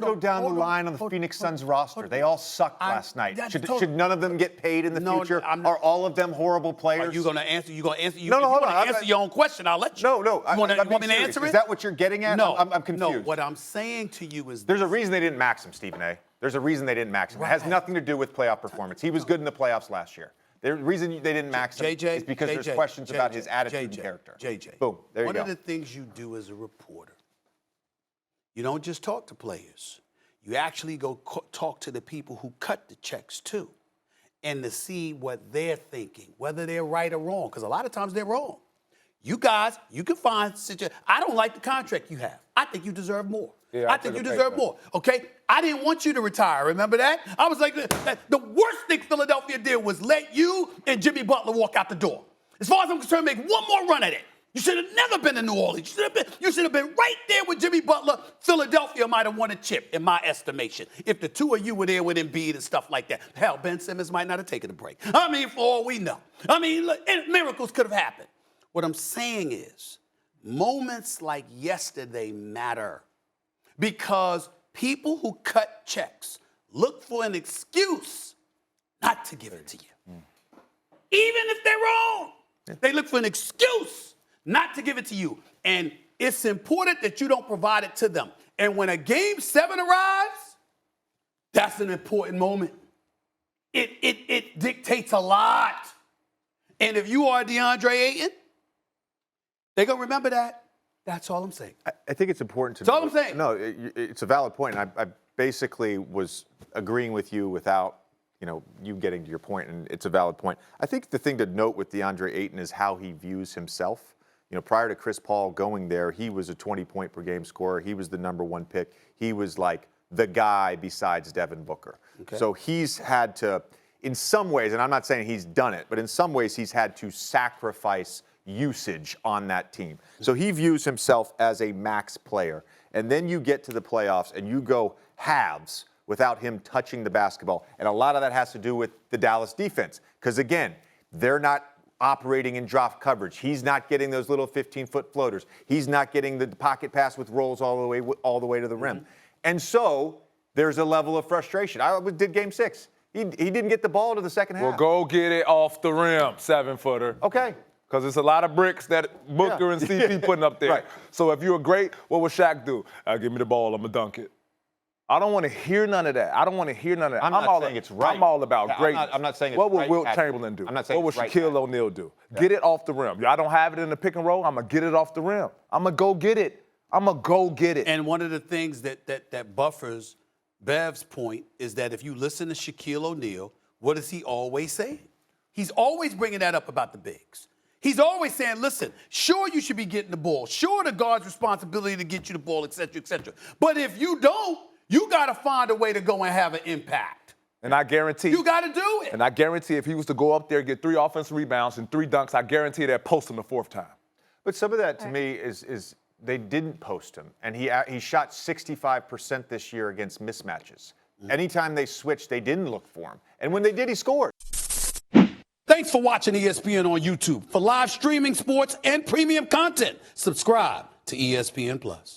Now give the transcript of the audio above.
Go down the line on the Phoenix Suns roster. They all sucked last night. Should none of them get paid in the future? Are all of them horrible players? Are you going to answer? You going to answer? No, hold on. Answer your own question. I'll let you. No. You want me to answer it? Is that what you're getting at? No. I'm confused. No. What I'm saying to you is there's a reason they didn't max him, Stephen A. There's a reason they didn't max him. It has nothing to do with playoff performance. He was good in the playoffs last year. The reason they didn't max him is because there's questions about his attitude and character. JJ. Boom. There you One go. of the things you do as a reporter, you don't just talk to players. You actually go talk to the people who cut the checks too, and to see what they're thinking, whether they're right or wrong, because a lot of times they're wrong. You guys, you can find I don't like the contract you have. I think you deserve more. Yeah, I think you deserve more. Okay? I didn't want you to retire. Remember that? I was like, the worst thing Philadelphia did was let you and Jimmy Butler walk out the door. As far as I'm concerned, make one more run at it. You should have never been in New Orleans. You should have been right there with Jimmy Butler. Philadelphia might have won a chip, in my estimation, if the two of you were there with Embiid and stuff like that. Hell, Ben Simmons might not have taken a break. I mean, for all we know. I mean, look, miracles could have happened. What I'm saying is, moments like yesterday matter because people who cut checks look for an excuse not to give it to you. Even if they're wrong, they look for an excuse not to give it to you. And it's important that you don't provide it to them. And when a game 7 arrives, that's an important moment. It dictates a lot. And if you are DeAndre Ayden, they're going to remember that. That's all I'm saying. I think it's important to That's all I'm saying. No, it's a valid point. And I basically was agreeing with you without you getting to your point, and it's a valid point. I think the thing to note with DeAndre Ayden is how he views himself. Prior to Chris Paul going there, he was a 20-point-per-game scorer. He was the #1 pick. He was like the guy besides Devin Booker. Okay. So he's had to, in some ways, and I'm not saying he's done it, but in some ways he's had to sacrifice usage on that team. So he views himself as a max player. And then you get to the playoffs and you go halves without him touching the basketball. And a lot of that has to do with the Dallas defense. Because, again, they're not operating in drop coverage. He's not getting those little 15-foot floaters. He's not getting the pocket pass with rolls all the way to the rim. And so there's a level of frustration. I did Game 6. He didn't get the ball to the second half. Well, go get it off the rim, 7-footer. Okay. Because it's a lot of bricks that Booker and CP putting up there. Right. So if you're great, what would Shaq do? Give me the ball, I'm going to dunk it. I don't want to hear none of that. I don't want to hear none of that. I'm not saying it's right. I'm all about greatness. I'm not saying it's what would right, Wilt Patrick. Chamberlain do? I'm not saying what would it's right, Shaquille O'Neal do? Yeah. Get it off the rim. I don't have it in the pick and roll. I'm going to get it off the rim. I'm going to go get it. I'm going to go get it. And one of the things that buffers Bev's point is that if you listen to Shaquille O'Neal, what does he always say? He's always bringing that up about the bigs. He's always saying, listen, sure you should be getting the ball. Sure the guard's responsibility to get you the ball, et cetera, et cetera. But if you don't, you got to find a way to go and have an impact. And I guarantee. You got to do it. And I guarantee if he was to go up there, get 3 offensive rebounds and 3 dunks, I guarantee they'd post him the 4th time. But some of that, to me, is they didn't post him. And he shot 65% this year against mismatches. Anytime they switched, they didn't look for him. And when they did, he scored. Thanks for watching ESPN on YouTube. For live streaming, sports, and premium content, subscribe to ESPN+.